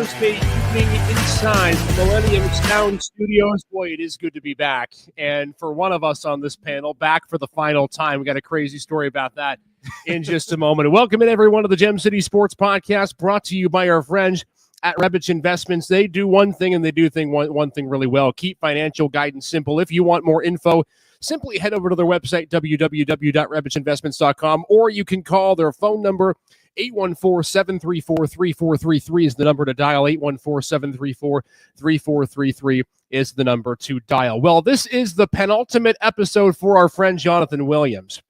Thursday evening inside the Millennium Sound Studios. Boy, it is good to be back. And for one of us on this panel, back for the final time. We got a crazy story about that in just a moment. Welcome in everyone to the Gem City Sports Podcast, brought to you by our friends at Rebich Investments. They do one thing, and they do one thing really well. Keep financial guidance simple. If you want more info, simply head over to their website, www.rebichinvestments.com, or you can call their phone number, 814-734-3433 is the number to dial. 814-734-3433 is the number to dial. Well, this is the penultimate episode for our friend Jonathan Williams.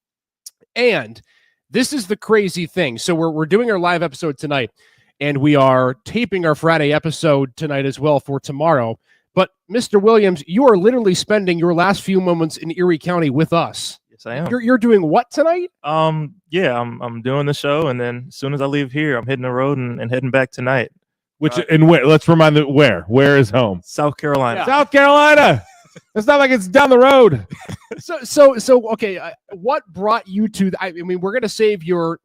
And this is the crazy thing. So we're doing our live episode tonight, and we are taping our Friday episode tonight as well for tomorrow. But Mr. Williams, you are literally spending your last few moments in Erie County with us. Yes, I am. You're doing what tonight? Yeah, I'm doing the show, and then as soon as I leave here, I'm hitting the road and heading back tonight. And where? Let's remind them where. Where is home? South Carolina. Yeah. South Carolina. It's not like it's down the road. So okay. What brought you to? I mean, we're gonna save your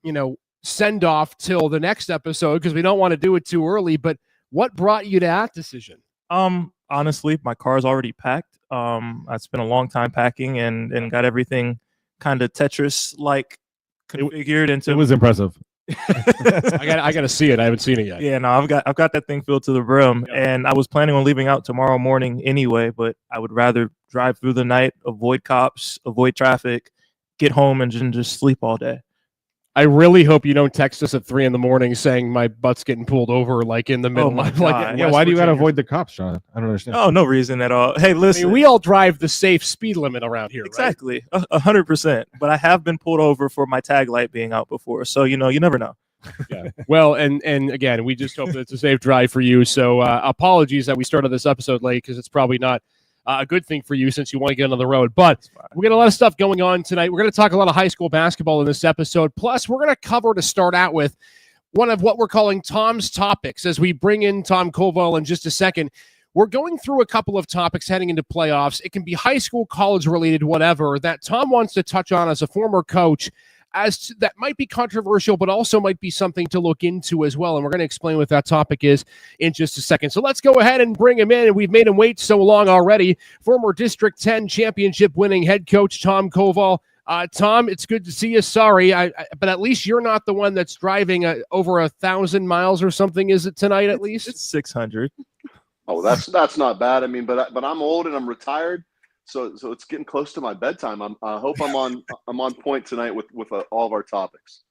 send off till the next episode because we don't want to do it too early. But what brought you to that decision? Honestly, my car's already packed. I spent a long time packing and got everything kind of Tetris-like configured into. It was impressive. I got to see it. I haven't seen it yet. Yeah, no, I've got that thing filled to the brim, and I was planning on leaving out tomorrow morning anyway. But I would rather drive through the night, avoid cops, avoid traffic, get home, and just sleep all day. I really hope you don't text us at 3 a.m. saying my butt's getting pulled over, like in the middle. Oh my of, God. Yeah, why do you got to avoid the cops, Jonathan? I don't understand. Oh, no reason at all. Hey, listen. we all drive the safe speed limit around here, Exactly, 100%. But I have been pulled over for my tag light being out before, so you never know. Yeah. Well, and again, we just hope that it's a safe drive for you. So apologies that we started this episode late because it's probably not a good thing for you since you want to get on the road. But we got a lot of stuff going on tonight. We're going to talk a lot of high school basketball in this episode. Plus, we're going to cover, to start out with, one of what we're calling Tom's Topics. As we bring in Tom Koval in just a second, we're going through a couple of topics heading into playoffs. It can be high school, college related, whatever, that Tom wants to touch on as a former coach, that might be controversial, but also might be something to look into as well. And we're going to explain what that topic is in just a second. So let's go ahead and bring him in. And we've made him wait so long already. Former District 10 championship winning head coach Tom Koval. Tom, it's good to see you. Sorry, but at least you're not the one that's driving over 1,000 miles or something. Is it tonight? At least it's 600. Oh, that's not bad. I mean, but I'm old and I'm retired. So it's getting close to my bedtime. I hope I'm on point tonight with all of our topics.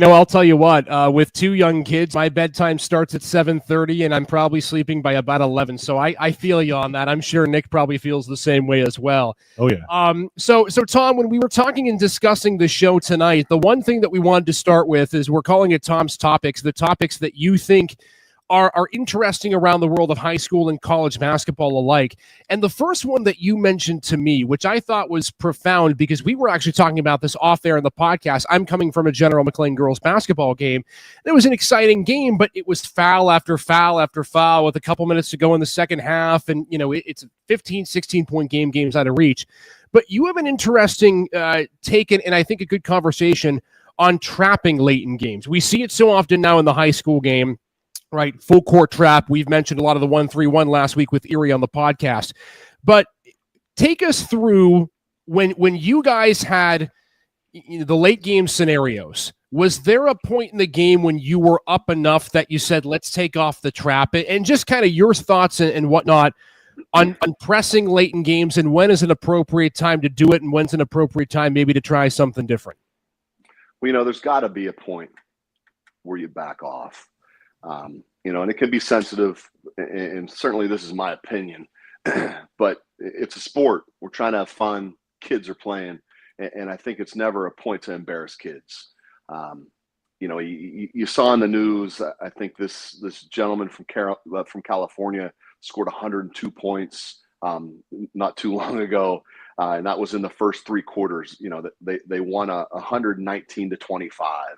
I'll tell you what. With 2 young kids, my bedtime starts at 7:30, and I'm probably sleeping by about 11. So I feel you on that. I'm sure Nick probably feels the same way as well. Oh yeah. So Tom, when we were talking and discussing the show tonight, the one thing that we wanted to start with is we're calling it Tom's Topics. The topics that you think are interesting around the world of high school and college basketball alike. And the first one that you mentioned to me, which I thought was profound because we were actually talking about this off air in the podcast. I'm coming from a General McLean girls basketball game. It was an exciting game, but it was foul after foul after foul with a couple minutes to go in the second half. And, it's a 15, 16-point game's out of reach. But you have an interesting take and I think a good conversation on trapping late in games. We see it so often now in the high school game. Right, full court trap. We've mentioned a lot of the 1-3-1 last week with Erie on the podcast. But take us through when you guys had the late game scenarios. Was there a point in the game when you were up enough that you said, let's take off the trap? And just kind of your thoughts and whatnot on pressing late in games, and when is an appropriate time to do it and when's an appropriate time maybe to try something different? Well, there's got to be a point where you back off. And it can be sensitive, and certainly this is my opinion, but it's a sport. We're trying to have fun. Kids are playing, and I think it's never a point to embarrass kids. You saw in the news, I think this gentleman from California scored 102 points not too long ago, and that was in the first 3 quarters. They won 119-25.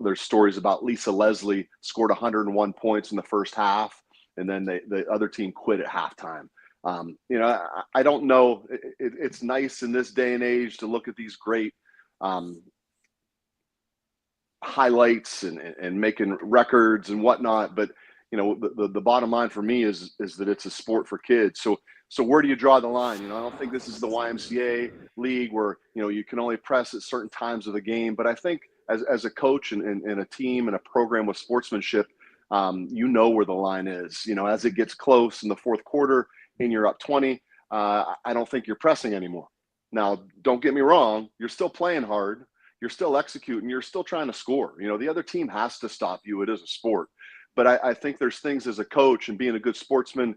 There's stories about Lisa Leslie scored 101 points in the first half, and then the other team quit at halftime. I don't know. It's nice in this day and age to look at these great highlights and making records and whatnot, but the bottom line for me is that it's a sport for kids. So where do you draw the line? I don't think this is the YMCA league where, you can only press at certain times of the game. But I think as a coach and a team and a program with sportsmanship, where the line is. As it gets close in the fourth quarter and you're up 20, I don't think you're pressing anymore. Now, don't get me wrong. You're still playing hard. You're still executing. You're still trying to score. The other team has to stop you. It is a sport. But I think there's things as a coach and being a good sportsman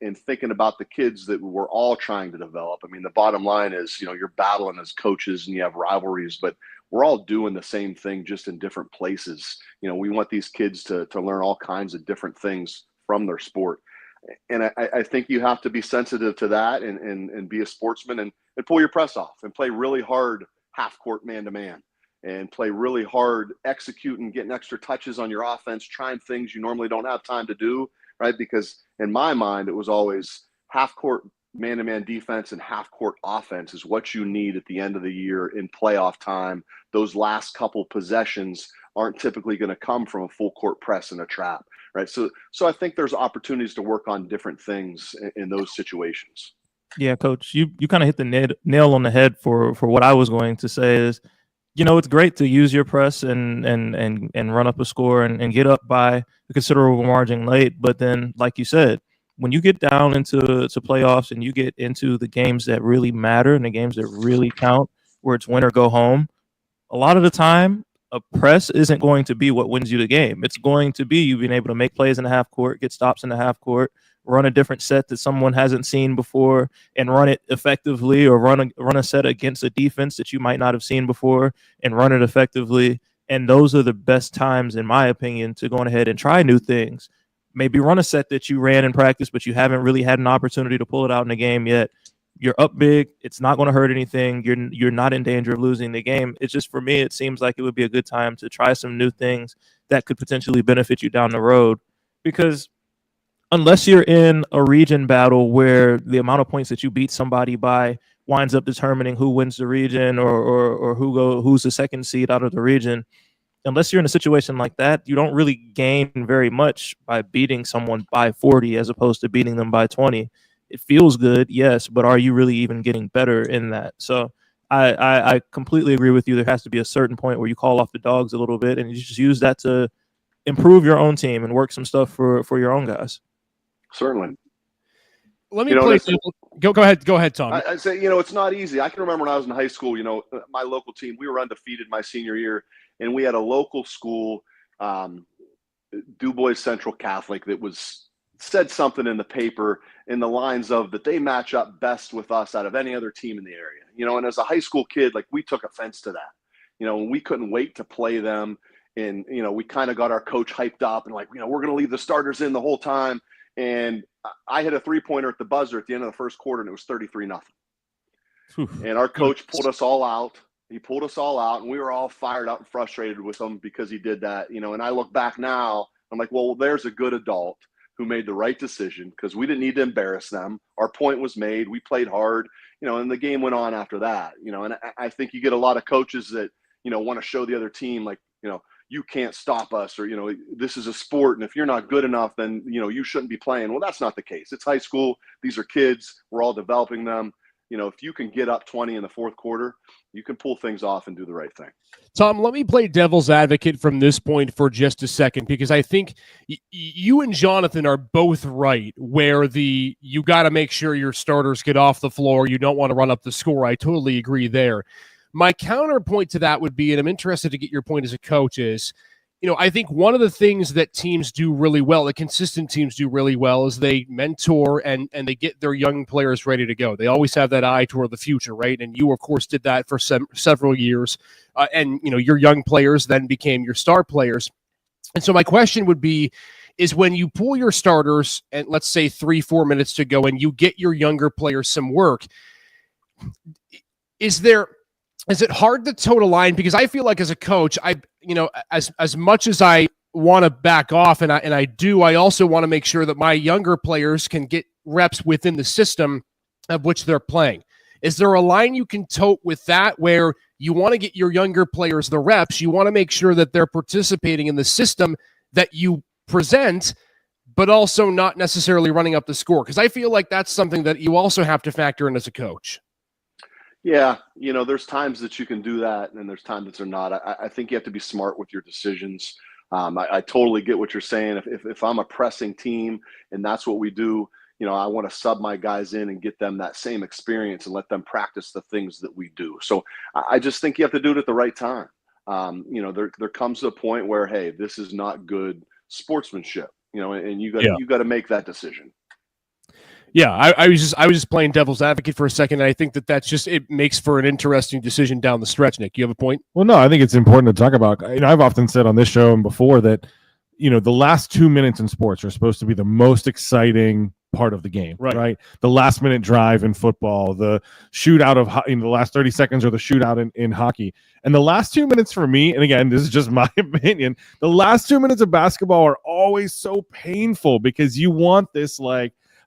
and thinking about the kids that we're all trying to develop. I mean, the bottom line is, you're battling as coaches and you have rivalries, but we're all doing the same thing, just in different places. We want these kids to learn all kinds of different things from their sport. And I think you have to be sensitive to that and be a sportsman and pull your press off and play really hard half court man-to-man. And play really hard, executing, getting extra touches on your offense, trying things you normally don't have time to do, right? Because in my mind, it was always half court man-to-man defense and half court offense is what you need at the end of the year in playoff time. Those last couple possessions aren't typically going to come from a full court press and a trap, right? So I think there's opportunities to work on different things in those situations. Yeah, Coach, you kind of hit the nail on the head for what I was going to say is, it's great to use your press and run up a score and get up by a considerable margin late. But then, like you said, when you get down into playoffs and you get into the games that really matter and the games that really count, where it's win or go home, a lot of the time, a press isn't going to be what wins you the game. It's going to be you being able to make plays in the half court, get stops in the half court, run a different set that someone hasn't seen before and run it effectively, or run a set against a defense that you might not have seen before and run it effectively. And those are the best times, in my opinion, to go on ahead and try new things. Maybe run a set that you ran in practice, but you haven't really had an opportunity to pull it out in the game yet. You're up big. It's not going to hurt anything. You're not in danger of losing the game. It's just, for me, it seems like it would be a good time to try some new things that could potentially benefit you down the road. Because unless you're in a region battle where the amount of points that you beat somebody by winds up determining who wins the region or who's the second seed out of the region, unless you're in a situation like that, you don't really gain very much by beating someone by 40 as opposed to beating them by 20. It feels good, yes, but are you really even getting better in that? So I completely agree with you. There has to be a certain point where you call off the dogs a little bit and you just use that to improve your own team and work some stuff for your own guys. Certainly. Let me play. Go ahead, Tom. I say, it's not easy. I can remember when I was in high school, my local team, we were undefeated my senior year, and we had a local school, Du Bois Central Catholic, that said something in the paper in the lines of that they match up best with us out of any other team in the area. And as a high school kid, like, we took offense to that. We couldn't wait to play them. And, we kind of got our coach hyped up and we're going to leave the starters in the whole time. And I hit a 3-pointer at the buzzer at the end of the first quarter, and it was 33-0. And our coach pulled us all out. He pulled us all out, and we were all fired up and frustrated with him because he did that. And I look back now, I'm like, well, there's a good adult who made the right decision, because we didn't need to embarrass them. Our point was made. We played hard, and the game went on after that. And I think you get a lot of coaches that, want to show the other team, you can't stop us, or, this is a sport, and if you're not good enough, then, you shouldn't be playing. Well, that's not the case. It's high school. These are kids. We're all developing them. If you can get up 20 in the fourth quarter, you can pull things off and do the right thing. Tom, let me play devil's advocate from this point for just a second, because I think you and Jonathan are both right, where you got to make sure your starters get off the floor. You don't want to run up the score. I totally agree there. My counterpoint to that would be, and I'm interested to get your point as a coach, is, I think one of the things that teams do really well, the consistent teams do really well, is they mentor and they get their young players ready to go. They always have that eye toward the future, right? And you, of course, did that for several years. And, your young players then became your star players. And so my question would be, is when you pull your starters and let's say 3-4 minutes to go and you get your younger players some work, is it hard to toe the line? Because I feel like as a coach, as much as I want to back off, and I also want to make sure that my younger players can get reps within the system of which they're playing. Is there a line you can tote with that, where you want to get your younger players the reps, you want to make sure that they're participating in the system that you present, but also not necessarily running up the score? Because I feel like that's something that you also have to factor in as a coach. Yeah, there's times that you can do that, and there's times that they're not. I think you have to be smart with your decisions. I totally get what you're saying. If I'm a pressing team and that's what we do, I want to sub my guys in and get them that same experience and let them practice the things that we do. So I just think you have to do it at the right time. There comes a point where, hey, this is not good sportsmanship, and you got to make that decision. Yeah, I was just playing devil's advocate for a second. And I think it makes for an interesting decision down the stretch. Nick, you have a point? Well, no, I think it's important to talk about. I've often said on this show and before that, the last 2 minutes in sports are supposed to be the most exciting part of the game, right? The last minute drive in football, the shootout of the last 30 seconds or the shootout in hockey. And the last 2 minutes for me, and again, this is just my opinion, the last 2 minutes of basketball are always so painful because you want this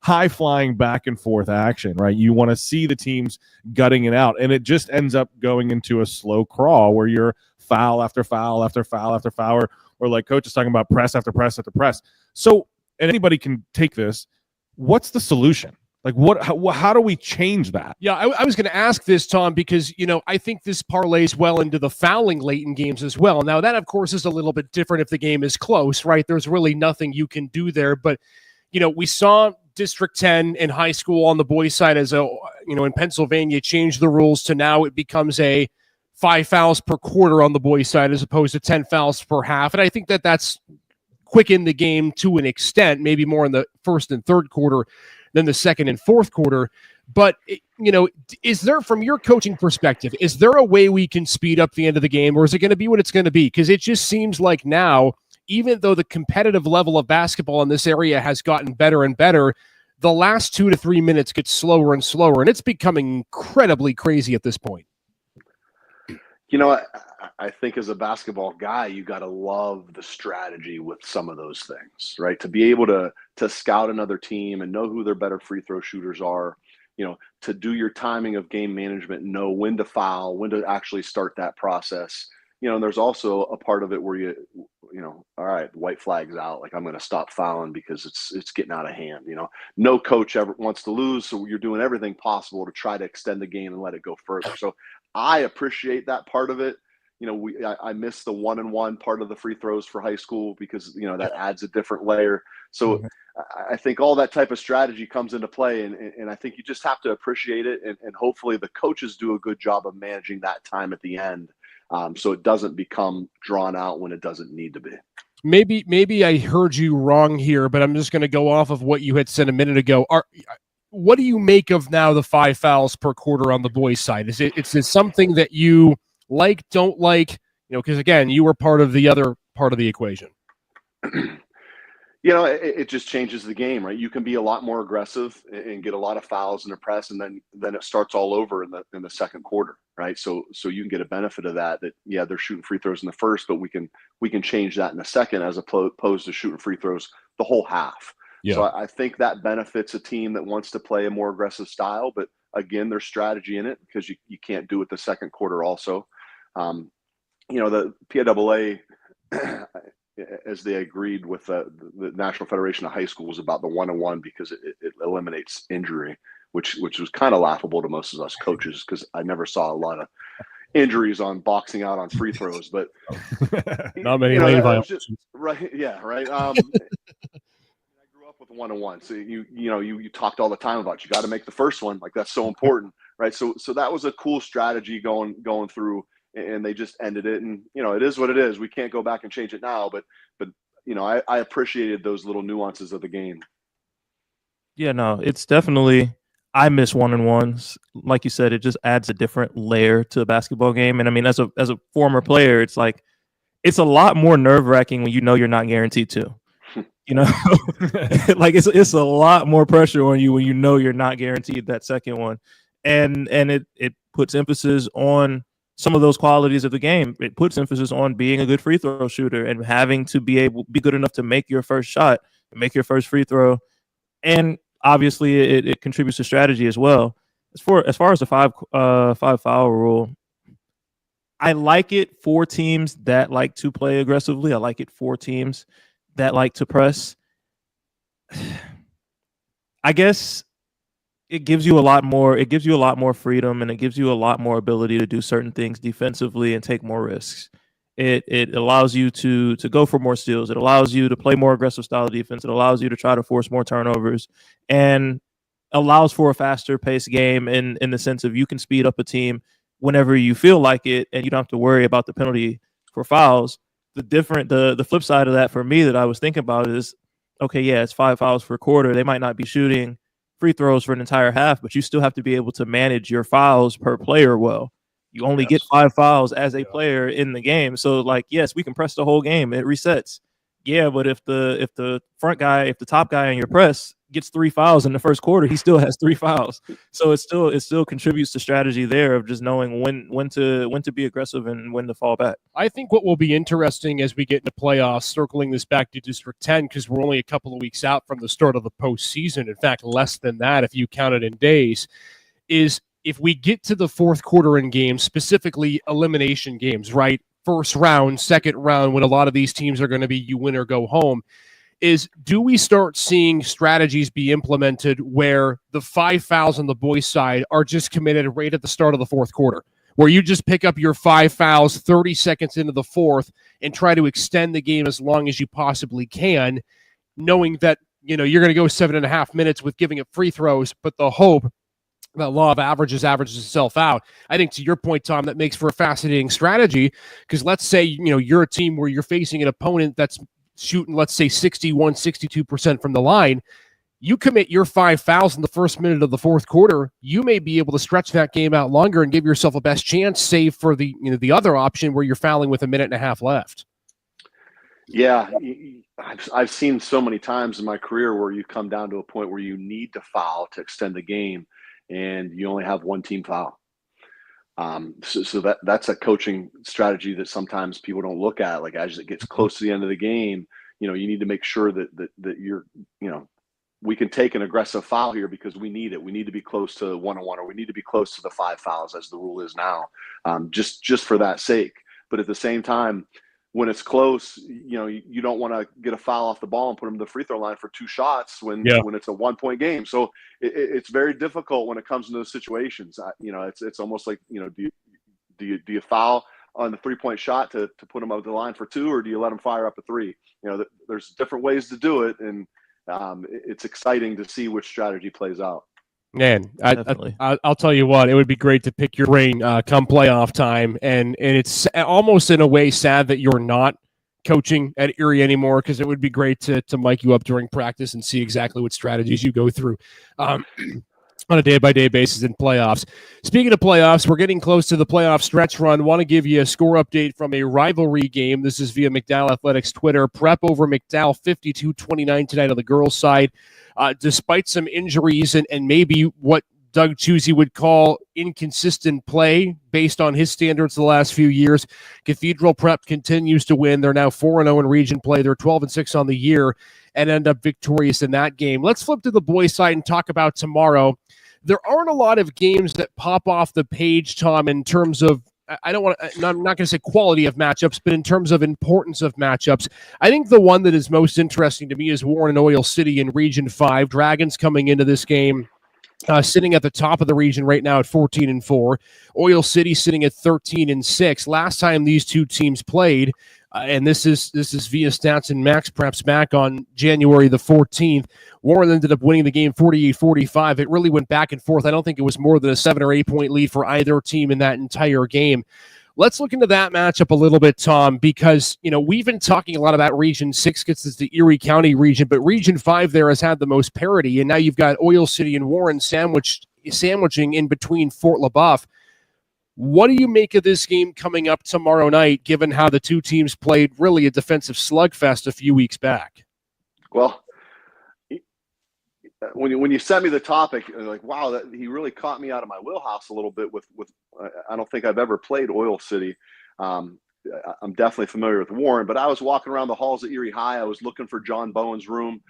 high flying back and forth action, right? You want to see the teams gutting it out, and it just ends up going into a slow crawl where you're foul after foul after foul after foul, or like Coach is talking about press after press after press. So, and anybody can take this. What's the solution? How do we change that? Yeah, I was going to ask this, Tom, because, I think this parlays well into the fouling late in games as well. Now, that, of course, is a little bit different if the game is close, right? There's really nothing you can do there. But, we saw District 10 in high school on the boys' side in Pennsylvania change the rules to now it becomes a 5 fouls per quarter on the boys' side as opposed to 10 fouls per half. And I think that's quickened the game to an extent, maybe more in the first and third quarter than the second and fourth quarter. But, is there, from your coaching perspective, is there a way we can speed up the end of the game, or is it going to be what it's going to be? Because it just seems like now, even though the competitive level of basketball in this area has gotten better and better, the last 2 to 3 minutes get slower and slower, and it's becoming incredibly crazy at this point. I think as a basketball guy, you got to love the strategy with some of those things, right? To be able to scout another team and know who their better free throw shooters are, to do your timing of game management, know when to foul, when to actually start that process. And there's also a part of it where all right, white flag's out. I'm going to stop fouling because it's getting out of hand. No coach ever wants to lose, so you're doing everything possible to try to extend the game and let it go further. So I appreciate that part of it. I miss the 1-and-1 part of the free throws for high school because that adds a different layer. So I think all that type of strategy comes into play, and I think you just have to appreciate it, and hopefully the coaches do a good job of managing that time at the end. So it doesn't become drawn out when it doesn't need to be. Maybe I heard you wrong here, but I'm just going to go off of what you had said a minute ago. What do you make of now the 5 fouls per quarter on the boys' side? Is it something that you don't like? Because again, you were part of the other part of the equation. It just changes the game, right? You can be a lot more aggressive and get a lot of fouls in the press, and then it starts all over in the second quarter, right? So you can get a benefit of that. They're shooting free throws in the first, but we can change that in the second as opposed to shooting free throws the whole half. Yeah. So I think that benefits a team that wants to play a more aggressive style, but again, there's strategy in it because you can't do it the second quarter also. The PIAA, as they agreed with the National Federation of High Schools about the 1-on-1 because it eliminates injury, which was kind of laughable to most of us coaches because I never saw a lot of injuries on boxing out on free throws, but not many lane violations. Right? Yeah, right. I grew up with 1-on-1, so you talked all the time about you got to make the first one, that's so important, right? So that was a cool strategy going through. And they just ended it, and it is what it is. We can't go back and change it now, but I appreciated those little nuances of the game. Yeah, no, it's definitely. I miss 1-on-1s. Like you said, it just adds a different layer to a basketball game. And I mean, as a former player, it's it's a lot more nerve-wracking when you're not guaranteed to. It's a lot more pressure on you when you're not guaranteed that second one, and it puts emphasis on some of those qualities of the game. It puts emphasis on being a good free throw shooter and having to be good enough to make your first shot, make your first free throw. And obviously it contributes to strategy as well. As far as the five foul rule, I like it for teams that like to play aggressively. I like it for teams that like to press. I guess it gives you a lot more. It gives you a lot more freedom, and it gives you a lot more ability to do certain things defensively and take more risks. It allows you to go for more steals. It allows you to play more aggressive style of defense. It allows you to try to force more turnovers, and allows for a faster paced game in the sense of you can speed up a team whenever you feel like it, and you don't have to worry about the penalty for fouls. The flip side of that for me that I was thinking about is, okay, yeah, it's 5 fouls per quarter. They might not be shooting free throws for an entire half, but you still have to be able to manage your fouls per player well. You only get 5 fouls as a player in the game. So, like, yes, we can press the whole game. It resets. Yeah, but if the front guy, if the top guy in your press gets 3 fouls in the first quarter, he still has 3 fouls. So it still contributes to strategy there of just knowing when to be aggressive and when to fall back. I think what will be interesting as we get into playoffs, circling this back to District 10, because we're only a couple of weeks out from the start of the postseason. In fact, less than that if you count it in days, is if we get to the fourth quarter in games, specifically elimination games, right? First round, second round, when a lot of these teams are going to be you win or go home, is do we start seeing strategies be implemented where the 5 fouls on the boys' side are just committed right at the start of the fourth quarter, where you just pick up your 5 fouls 30 seconds into the fourth and try to extend the game as long as you possibly can, knowing that you're going to go 7.5 minutes with giving up free throws, but the hope that law of averages itself out. I think to your point, Tom, that makes for a fascinating strategy, because let's say, you're a team where you're facing an opponent that's shooting, let's say 62% from the line. You commit your 5 fouls in the first minute of the fourth quarter, you may be able to stretch that game out longer and give yourself a best chance, save for the other option where you're fouling with 1.5 minutes left. Yeah, I've seen so many times in my career where you come down to a point where you need to foul to extend the game, and you only have one team foul. So that's a coaching strategy that sometimes people don't look at. Like, as it gets close to the end of the game, you need to make sure that you're, we can take an aggressive foul here because we need it. We need to be close to 1-on-1, or we need to be close to the 5 fouls as the rule is now, just for that sake. But at the same time, when it's close, you don't want to get a foul off the ball and put them to the free throw line for 2 shots when it's a 1-point game. So it's very difficult when it comes to those situations. It's almost like, do you foul on the 3-point shot to put them up the line for 2, or do you let them fire up a 3? There's different ways to do it, and it's exciting to see which strategy plays out. Man, I'll tell you what, it would be great to pick your brain come playoff time, and it's almost in a way sad that you're not coaching at Erie anymore, because it would be great to mic you up during practice and see exactly what strategies you go through on a day-by-day basis in playoffs. Speaking of playoffs, we're getting close to the playoff stretch run. Want to give you a score update from a rivalry game. This is via McDowell Athletics Twitter. Prep over McDowell 52-29 tonight on the girls' side. Despite some injuries and maybe what Doug Chusey would call inconsistent play based on his standards the last few years, Cathedral Prep continues to win. They're now 4-0 in region play. They're 12-6 on the year and end up victorious in that game. Let's flip to the boys' side and talk about tomorrow. There aren't a lot of games that pop off the page, Tom, in terms of, I'm not going to say quality of matchups, but in terms of importance of matchups. I think the one that is most interesting to me is Warren and Oil City in Region 5. Dragons coming into this game sitting at the top of the region right now at 14-4. Oil City sitting at 13-6. Last time these two teams played, and this is via Stats and Max Preps back on January the 14th. Warren ended up winning the game 48-45. It really went back and forth. I don't think it was more than a 7 or 8 point lead for either team in that entire game. Let's look into that matchup a little bit, Tom, because we've been talking a lot about Region 6 because it's the Erie County region, but Region 5 there has had the most parity, and now you've got Oil City and Warren sandwiching in between Fort LaBeouf. What do you make of this game coming up tomorrow night, given how the two teams played really a defensive slugfest a few weeks back? Well, when you sent me the topic, like, wow, he really caught me out of my wheelhouse a little bit with I don't think I've ever played Oil City. I'm definitely familiar with Warren, but I was walking around the halls at Erie High. I was looking for John Bowen's room,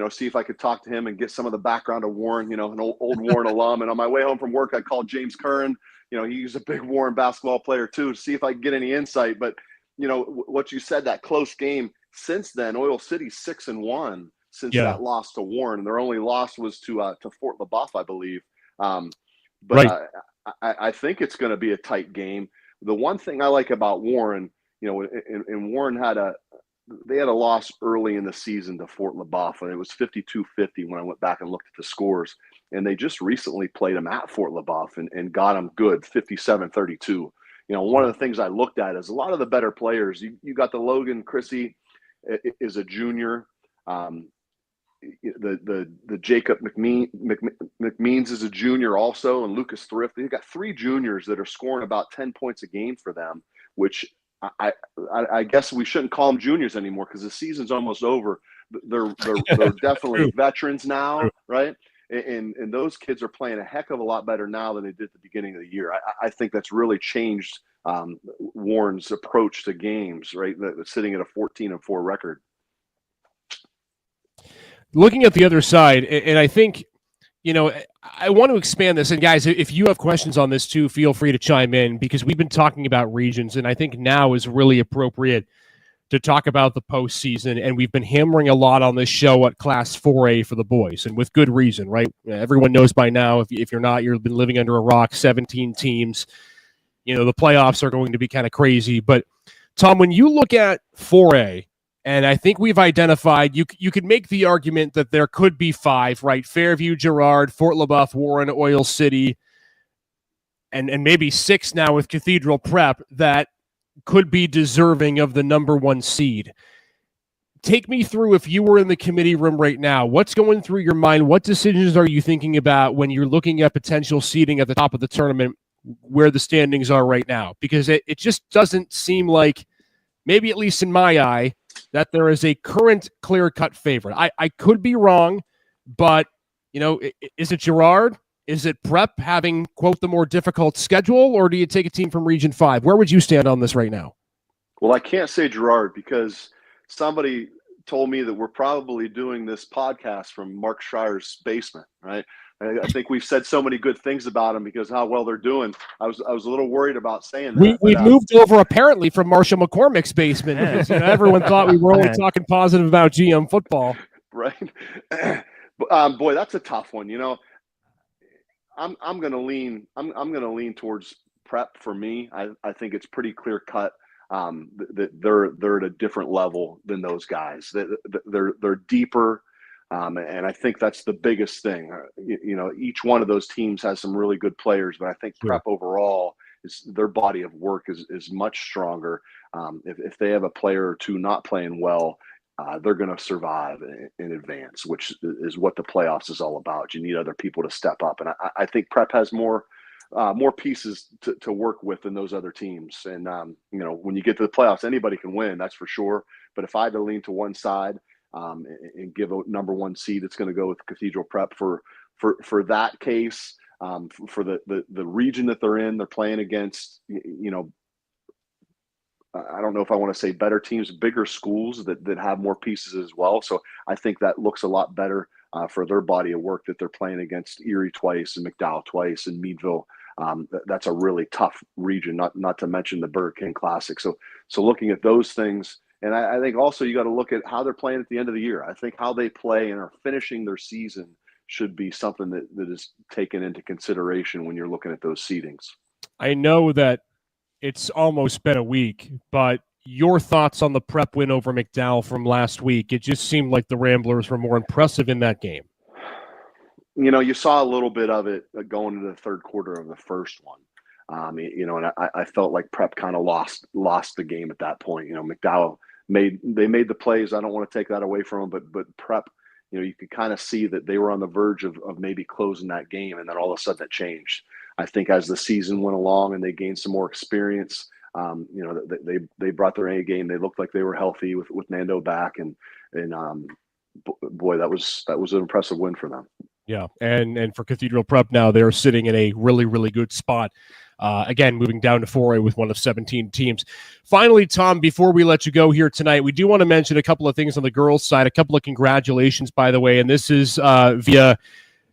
see if I could talk to him and get some of the background of Warren, an old Warren alum. And on my way home from work, I called James Curran. He's a big Warren basketball player too, to see if I could get any insight. But, what you said, that close game, since then, Oil City 6-1. since that loss to Warren. Their only loss was to Fort LaBeouf, I believe. I think it's going to be a tight game. The one thing I like about Warren, and Warren had a loss early in the season to Fort LaBeouf, and it was 52-50 when I went back and looked at the scores. And they just recently played them at Fort LaBeouf and got them good, 57-32. One of the things I looked at is a lot of the better players. You got the Logan Chrissy is a junior. The Jacob McMeans is a junior also, and Lucas Thrift. They've got 3 juniors that are scoring about 10 points a game for them, which I guess we shouldn't call them juniors anymore because the season's almost over. They're definitely veterans now, right? And those kids are playing a heck of a lot better now than they did at the beginning of the year. I think that's really changed Warren's approach to games, right? Sitting at a 14-4 record. Looking at the other side, and I think, I want to expand this. And guys, if you have questions on this too, feel free to chime in, because we've been talking about regions, and I think now is really appropriate to talk about the postseason. And we've been hammering a lot on this show at Class 4A for the boys, and with good reason, right? Everyone knows by now, if you're not, you've been living under a rock, 17 teams. The playoffs are going to be kind of crazy. But, Tom, when you look at 4A, and I think we've identified, you could make the argument that there could be 5, right? Fairview, Girard, Fort LaBeouf, Warren, Oil City, and maybe 6 now with Cathedral Prep that could be deserving of the number 1 seed. Take me through, if you were in the committee room right now, what's going through your mind? What decisions are you thinking about when you're looking at potential seeding at the top of the tournament, where the standings are right now? Because it just doesn't seem like, maybe at least in my eye, that there is a current clear-cut favorite. I could be wrong, but, is it Girard? Is it Prep having, quote, the more difficult schedule, or do you take a team from Region 5? Where would you stand on this right now? Well, I can't say Girard because somebody told me that we're probably doing this podcast from Mark Schreier's basement, right? I think we've said so many good things about them because how well they're doing. I was a little worried about saying that. We moved over apparently from Marshall McCormick's basement because everyone thought we were only talking positive about GM football. Right. Boy, that's a tough one. I'm going to lean towards Prep for me. I think it's pretty clear cut that they're at a different level than those guys. They're deeper. And I think that's the biggest thing. Each one of those teams has some really good players, but I think Prep overall their body of work is much stronger. If they have a player or two not playing well, they're going to survive in advance, which is what the playoffs is all about. You need other people to step up, and I think Prep has more pieces to work with than those other teams. And when you get to the playoffs, anybody can win, that's for sure. But if I had to lean to one side, and give a number 1 seed, it's going to go with Cathedral Prep for that case. For the region that they're in, they're playing against, I don't know if I want to say better teams, bigger schools that have more pieces as well. So I think that looks a lot better for their body of work, that they're playing against Erie twice and McDowell twice and Meadville. That's a really tough region, not to mention the Burger King Classic. So looking at those things. And I think also you got to look at how they're playing at the end of the year. I think how they play and are finishing their season should be something that is taken into consideration when you're looking at those seedings. I know that it's almost been a week, but your thoughts on the Prep win over McDowell from last week? It just seemed like the Ramblers were more impressive in that game. You saw a little bit of it going into the third quarter of the first one. And I felt like Prep kind of lost the game at that point. McDowell made the plays. I don't want to take that away from them, but Prep, you could kind of see that they were on the verge of maybe closing that game, and then all of a sudden it changed. I think as the season went along and they gained some more experience, they brought their A game. They looked like they were healthy with Nando back, and boy, that was an impressive win for them. Yeah, and for Cathedral Prep now, they're sitting in a really, really good spot. Again, moving down to 4A with one of 17 teams. Finally, Tom, before we let you go here tonight, we do want to mention a couple of things on the girls' side. A couple of congratulations, by the way, and this is via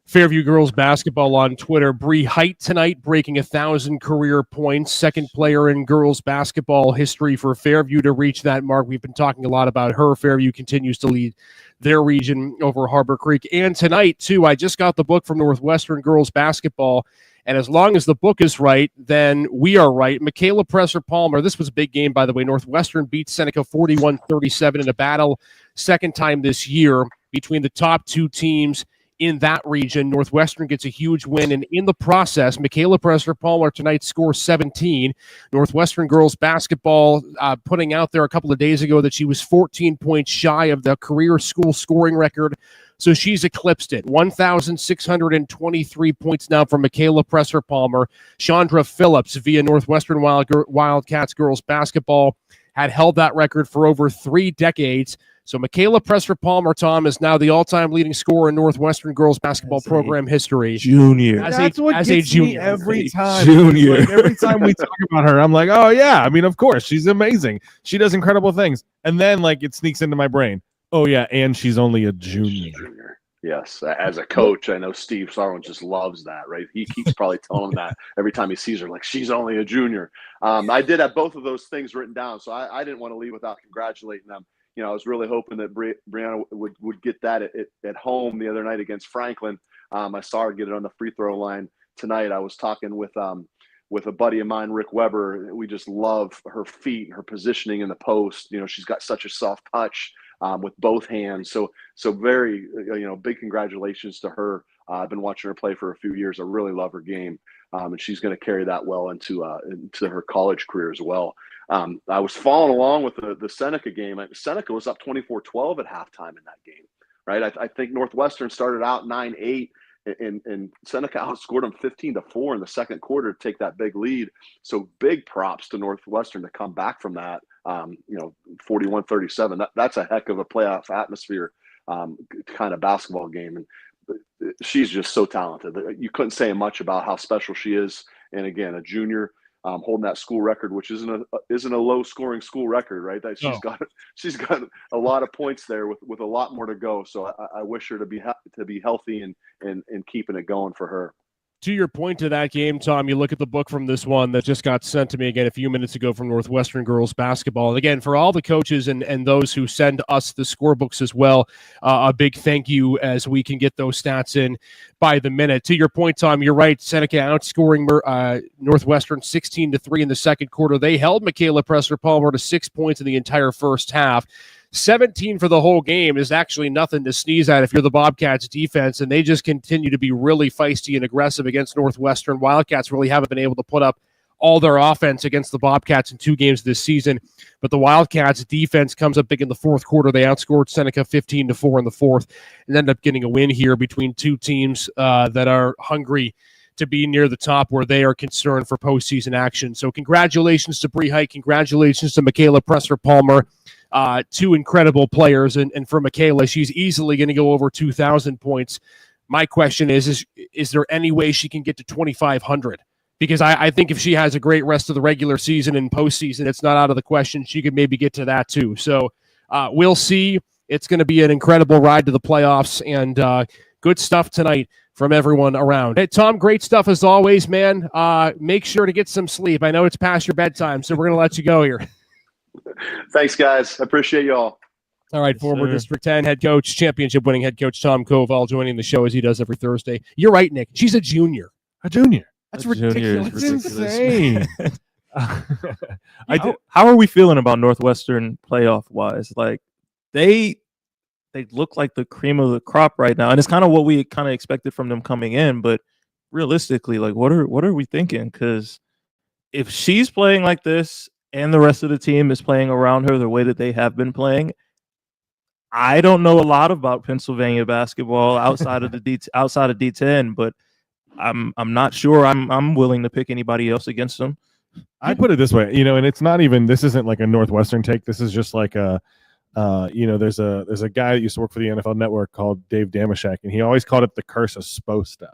Fairview girls basketball on Twitter. Bree Height tonight breaking 1,000 career points. Second player in girls basketball history for Fairview to reach that mark. We've been talking a lot about her. Fairview continues to lead their region over Harbor Creek. And tonight, too, I just got the book from Northwestern girls basketball. And as long as the book is right, then we are right. Michaela Presser-Palmer, this was a big game, by the way. Northwestern beat Seneca 41-37 in a battle, second time this year between the top two teams in that region. Northwestern gets a huge win, and in the process, Michaela Presser-Palmer tonight scores 17. Northwestern girls basketball putting out there a couple of days ago that she was 14 points shy of the career school scoring record, so she's eclipsed it. 1,623 points now from Michaela Presser-Palmer. Chandra Phillips via Northwestern Wildcats girls basketball had held that record for over 3 decades. So Michaela Presser-Palmer, Tom, is now the all-time leading scorer in Northwestern girls basketball program history. Junior. That's what gets me every time. Junior. Like, every time we talk about her, I'm like, oh, yeah. I mean, of course. She's amazing. She does incredible things. And then, like, it sneaks into my brain. Oh, yeah, and she's only a junior. Yes. As a coach, I know Steve Sarwin just loves that, right? He keeps probably telling him that every time he sees her, like, she's only a junior. I did have both of those things written down, so I didn't want to leave without congratulating them. You know, I was really hoping that Brianna would get that at home the other night against Franklin. I saw her get it on the free throw line tonight. I was talking with a buddy of mine, Rick Weber. We just love her feet, her positioning in the post. You know, she's got such a soft touch with both hands. So very, big congratulations to her. I've been watching her play for a few years. I really love her game, and she's going to carry that well into her college career as well. I was following along with the Seneca game. Seneca was up 24-12 at halftime in that game, right? I think Northwestern started out 9-8, and Seneca outscored them 15-4 in the second quarter to take that big lead. So big props to Northwestern to come back from that, 41-37. That's a heck of a playoff atmosphere kind of basketball game. And she's just so talented. You couldn't say much about how special she is. And again, a junior. Holding that school record, which isn't a low scoring school record, right? That she's got a lot of points there with a lot more to go. So I wish her to be healthy and keeping it going for her. To your point to that game, Tom, you look at the book from this one that just got sent to me again a few minutes ago from Northwestern girls basketball. And again, for all the coaches and those who send us the scorebooks as well, a big thank you as we can get those stats in by the minute. To your point, Tom, you're right. Seneca outscoring Northwestern 16-3 in the second quarter. They held Michaela Presser-Palmer to 6 points in the entire first half. 17 for the whole game is actually nothing to sneeze at if you're the Bobcats defense, and they just continue to be really feisty and aggressive against Northwestern. Wildcats really haven't been able to put up all their offense against the Bobcats in 2 games this season, but the Wildcats defense comes up big in the fourth quarter. They outscored Seneca 15-4 in the fourth and ended up getting a win here between two teams that are hungry to be near the top where they are concerned for postseason action. So congratulations to Bree Height. Congratulations to Michaela Presser-Palmer. 2 incredible players, and for Michaela, she's easily going to go over 2,000 points. My question is there any way she can get to 2,500? Because I think if she has a great rest of the regular season and postseason, it's not out of the question. She could maybe get to that too. So we'll see. It's going to be an incredible ride to the playoffs, and good stuff tonight from everyone around. Hey, Tom, great stuff as always, man. Make sure to get some sleep. I know it's past your bedtime, so we're going to let you go here. Thanks, guys. I appreciate y'all. All right, former District 10 head coach, championship-winning head coach Tom Koval joining the show as he does every Thursday. You're right, Nick. She's a junior. A junior. That's ridiculous. It's insane. How are we feeling about Northwestern playoff-wise? Like, they look like the cream of the crop right now, and it's kind of what we kind of expected from them coming in. But realistically, like, what are we thinking? Because if she's playing like this and the rest of the team is playing around her the way that they have been playing, I don't know a lot about Pennsylvania basketball outside of outside of D10, but I'm not sure I'm willing to pick anybody else against them. I put it this way, and it's not even, this isn't like a Northwestern take. This is just like a, there's a guy that used to work for the NFL Network called Dave Damashek, and he always called it the curse of Sposta,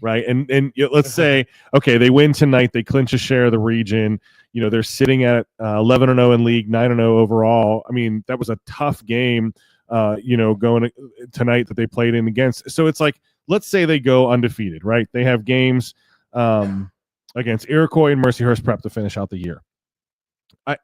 right? And let's say, okay, they win tonight, they clinch a share of the region. They're sitting at 11-0 in league, 9-0 overall. I mean, that was a tough game, going tonight that they played in against. So it's like, let's say they go undefeated, right? They have games against Iroquois and Mercyhurst Prep to finish out the year.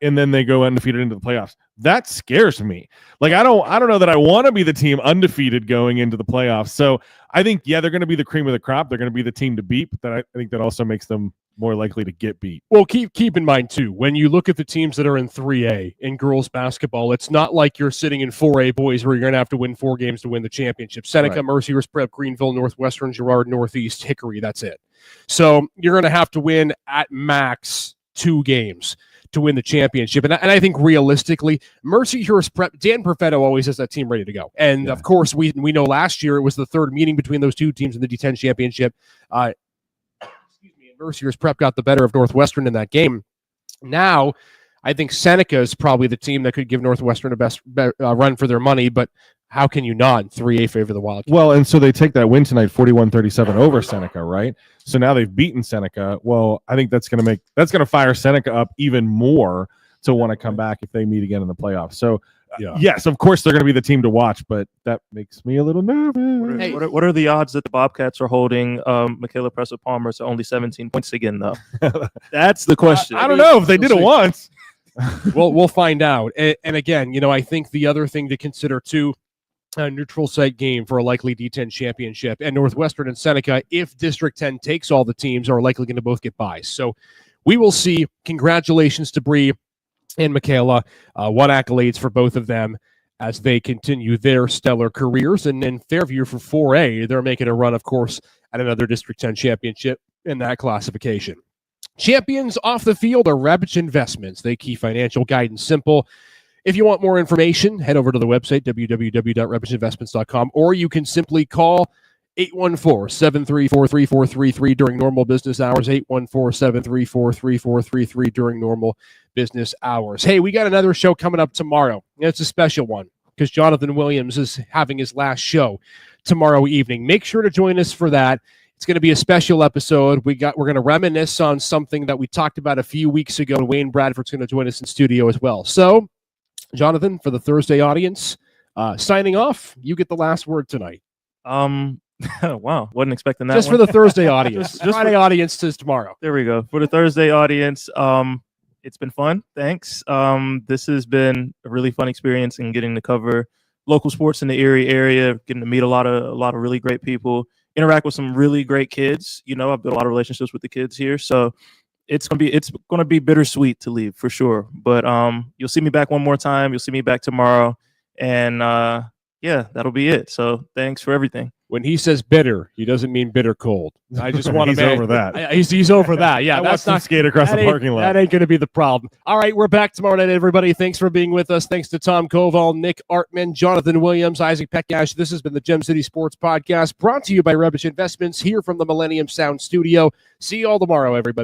And then they go undefeated into the playoffs. That scares me. Like, I don't know that I want to be the team undefeated going into the playoffs. So I think, they're going to be the cream of the crop. They're going to be the team to beat, but I think that also makes them more likely to get beat. Well, keep in mind, too, when you look at the teams that are in 3A in girls basketball, it's not like you're sitting in 4A boys where you're going to have to win 4 games to win the championship. Seneca, right. Mercyhurst Prep, Greenville, Northwestern, Girard, Northeast, Hickory, that's it. So you're going to have to win at max 2 games to win the championship. And I think realistically, Mercyhurst Prep, Dan Perfetto always has that team ready to go. And of course, we know last year it was the 3rd meeting between those 2 teams in the D10 championship. Mercyhurst Prep got the better of Northwestern in that game. Now, I think Seneca is probably the team that could give Northwestern a best run for their money, but how can you not in 3A favor the Wildcats? Well, and so they take that win tonight, 41-37 over Seneca, right? So now they've beaten Seneca. Well, I think that's going to fire Seneca up even more to want to come back if they meet again in the playoffs. So, yes, of course they're going to be the team to watch, but that makes me a little nervous. What are the odds that the Bobcats are holding Michaela Presser-Palmer to only 17 points again, though? That's the question. I don't know if they did it once. We'll find out. And again, I think the other thing to consider too, a neutral site game for a likely D10 championship, and Northwestern and Seneca, if District 10 takes all the teams, are likely going to both get buys. So we will see. Congratulations to Bree and Michaela. What accolades for both of them as they continue their stellar careers. And in Fairview for 4A, they're making a run, of course, at another District 10 championship in that classification. Champions off the field are Rebich Investments. They keep financial guidance simple. If you want more information, head over to the website, www.rebichinvestments.com, or you can simply call 814-734-3433 during normal business hours, 814-734-3433 during normal business hours. Hey, we got another show coming up tomorrow. It's a special one because Jonathan Williams is having his last show tomorrow evening. Make sure to join us for that. It's going to be a special episode. We're going to reminisce on something that we talked about a few weeks ago, and Wayne Bradford's going to join us in studio as well. So, Jonathan, for the Thursday audience, signing off, you get the last word tonight. Wow, wasn't expecting that. Just for the Thursday audience. just Friday audience says tomorrow. There we go. For the Thursday audience, it's been fun. Thanks. This has been a really fun experience in getting to cover local sports in the Erie area, getting to meet a lot of really great people, interact with some really great kids. I've built a lot of relationships with the kids here, so it's gonna be bittersweet to leave for sure. But you'll see me back one more time. You'll see me back tomorrow, and that'll be it. So thanks for everything. When he says bitter, he doesn't mean bitter cold. I just want to he's over that. He's over that. Yeah, that's not skate across the parking lot. That ain't going to be the problem. All right, we're back tomorrow night, everybody. Thanks for being with us. Thanks to Tom Koval, Nick Artman, Jonathan Williams, Isaac Pekash. This has been the Gem City Sports Podcast, brought to you by Rebich Investments here from the Millennium Sound Studio. See you all tomorrow, everybody.